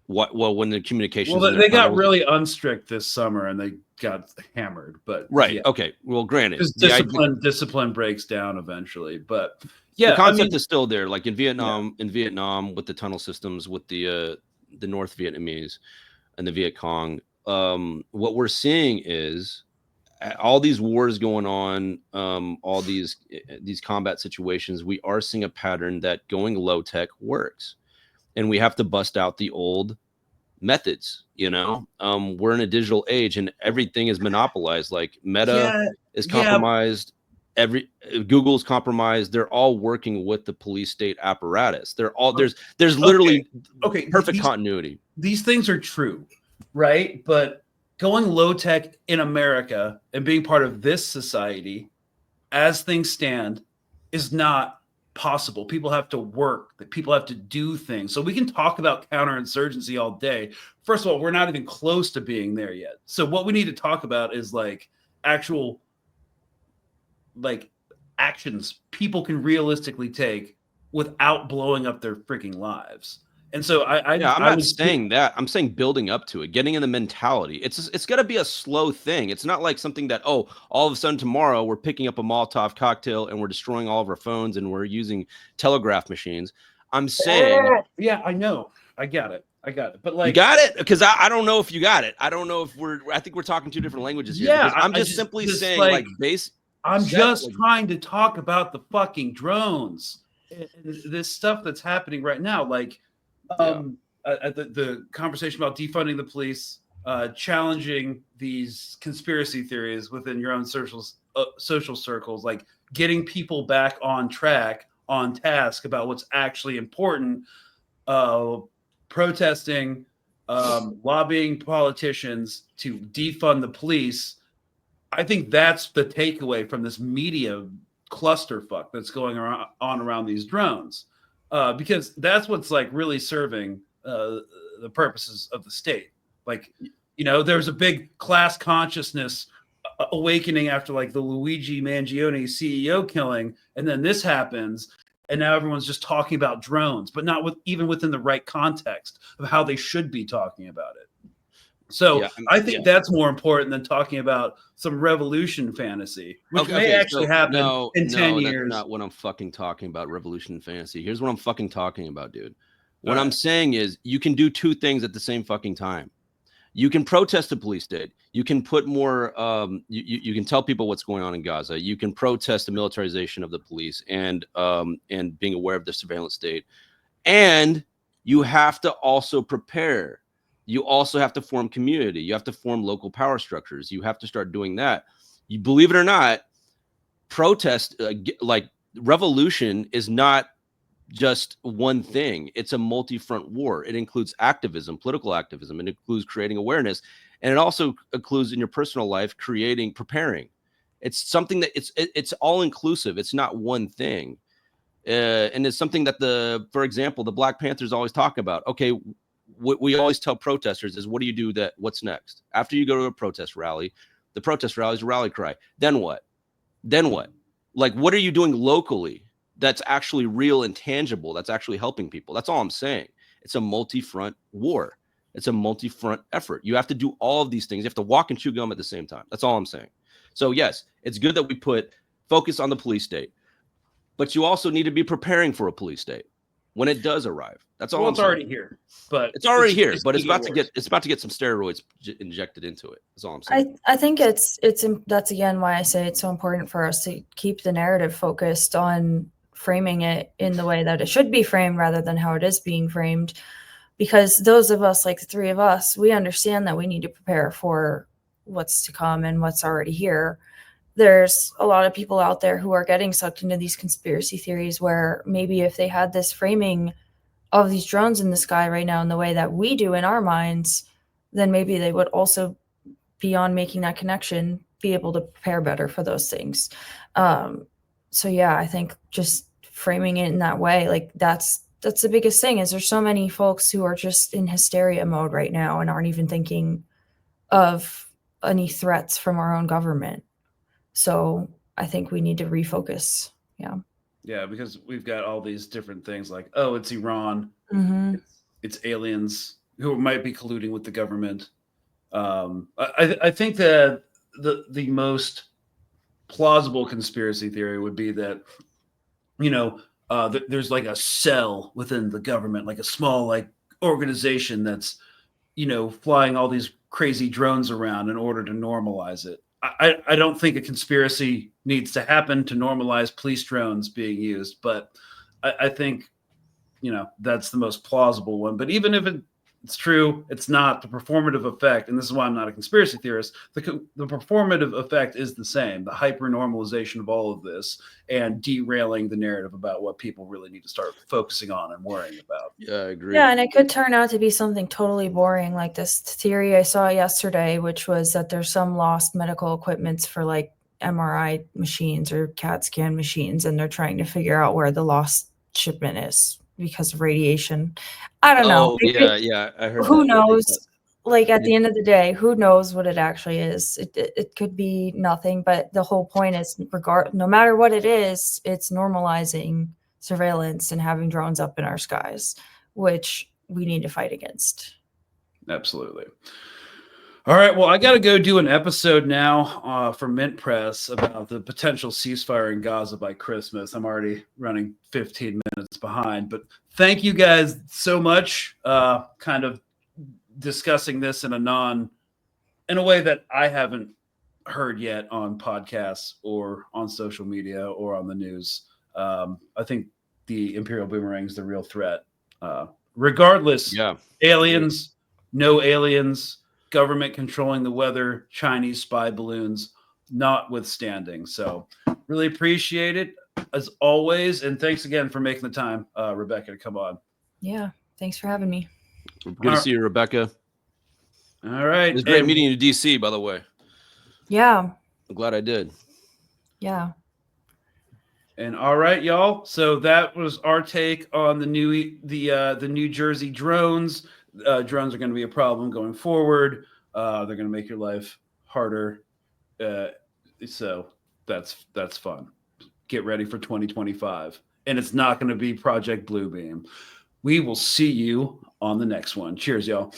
Well, when the communications. Well, they got really unstrict this summer, and they got hammered. But right, yeah. okay. Well, granted, discipline breaks down eventually. But yeah, the concept is still there. Like in Vietnam, with the tunnel systems, with the North Vietnamese and the Viet Cong. What we're seeing is all these wars going on, all these combat situations. We are seeing a pattern that going low tech works, and we have to bust out the old methods. We're in a digital age, and everything is monopolized. Like Meta is compromised. Google's compromised. They're all working with the police state apparatus. They're all there's literally perfect continuity. These things are true, right? But going low tech in America and being part of this society, as things stand, is not possible. People have to work. People have to do things. So we can talk about counterinsurgency all day. First of all, we're not even close to being there yet. So what we need to talk about is like actual actions people can realistically take without blowing up their freaking lives. And so I'm not saying that. I'm saying building up to it, getting in the mentality. It's got to be a slow thing. It's not like something that, all of a sudden tomorrow we're picking up a Molotov cocktail and we're destroying all of our phones and we're using telegraph machines. I'm saying, yeah, I know, I got it. But like, you got it? Because I don't know if you got it. I don't know if I think we're talking 2 different languages here. Yeah, I'm just simply saying I'm just trying to talk about the fucking drones, this stuff that's happening right now. Like, the conversation about defunding the police, challenging these conspiracy theories within your own social circles, like getting people back on track, on task about what's actually important, protesting, lobbying politicians to defund the police. I think that's the takeaway from this media clusterfuck that's going on around these drones, because that's what's like really serving the purposes of the state. Like, there's a big class consciousness awakening after like the Luigi Mangione CEO killing, and then this happens, and now everyone's just talking about drones, but not even within the right context of how they should be talking about it. So I think that's more important than talking about some revolution fantasy, which may actually happen in 10 years. That's not what I'm fucking talking about, revolution fantasy. Here's what I'm fucking talking about, dude. What I'm saying is you can do 2 things at the same fucking time. You can protest the police state. You can put more, you can tell people what's going on in Gaza. You can protest the militarization of the police and being aware of the surveillance state. And you have to also prepare. You also have to form community. You have to form local power structures. You have to start doing that. You believe it or not, protest, like revolution is not just one thing. It's a multi-front war. It includes activism, political activism. It includes creating awareness. And it also includes in your personal life, preparing. It's something that it's all inclusive. It's not one thing. And it's something that for example, the Black Panthers always talk about. Okay, what we always tell protesters is, what do you do what's next? After you go to a protest rally, the protest rally is a rally cry. Then what? Like, what are you doing locally that's actually real and tangible, that's actually helping people? That's all I'm saying. It's a multi-front war. It's a multi-front effort. You have to do all of these things. You have to walk and chew gum at the same time. That's all I'm saying. So yes, it's good that we focus on the police state, but you also need to be preparing for a police state. when it does arrive. That's all. Well, I'm it's saying. already here, but It's already here, it's but it's gonna about to worse. get some steroids injected into it. That's all I'm saying. I think that's again why I say it's so important for us to keep the narrative focused on framing it in the way that it should be framed rather than how it is being framed. Because those of us, like the three of us, we understand that we need to prepare for what's to come and what's already here. There's a lot of people out there who are getting sucked into these conspiracy theories where maybe if they had this framing of these drones in the sky right now in the way that we do in our minds, then maybe they would also, beyond making that connection, be able to prepare better for those things. So yeah, I think just framing it in that way, like that's the biggest thing, is there's so many folks who are just in hysteria mode right now and aren't even thinking of any threats from our own government. So I think we need to refocus. Yeah. Yeah, because we've got all these different things like, oh, it's Iran, Mm-hmm. it's aliens who might be colluding with the government. I think that the most plausible conspiracy theory would be that, there's like a cell within the government, like a small like organization that's, flying all these crazy drones around in order to normalize it. I don't think a conspiracy needs to happen to normalize police drones being used, but I think, that's the most plausible one. But even if it's true, it's not the performative effect. And this is why I'm not a conspiracy theorist. The performative effect is the same, the hyper-normalization of all of this and derailing the narrative about what people really need to start focusing on and worrying about. Yeah, I agree. Yeah, and it could turn out to be something totally boring, like this theory I saw yesterday, which was that there's some lost medical equipments for like MRI machines or CAT scan machines, and they're trying to figure out where the lost shipment is because of radiation. I don't know. Oh, yeah, I heard. Who that. knows? Like at the end of the day, who knows what it actually is? It could be nothing, but the whole point is, no matter what it is, it's normalizing surveillance and having drones up in our skies, which we need to fight against. Absolutely. All right. Well, I got to go do an episode now for Mint Press about the potential ceasefire in Gaza by Christmas. I'm already running 15 minutes behind, but thank you guys so much. Kind of discussing this in a way that I haven't heard yet on podcasts or on social media or on the news. I think the Imperial Boomerang is the real threat. Regardless, aliens, no aliens, government controlling the weather, Chinese spy balloons, notwithstanding. So really appreciate it as always. And thanks again for making the time, Rebecca, to come on. Yeah. Thanks for having me. Good to see you, Rebecca. All right. It was great meeting you in DC, by the way. Yeah. I'm glad I did. Yeah. And all right, y'all. So that was our take on the New Jersey drones. Drones are going to be a problem going forward. They're going to make your life harder. So that's fun. Get ready for 2025. And it's not going to be Project Bluebeam. We will see you on the next one. Cheers, y'all.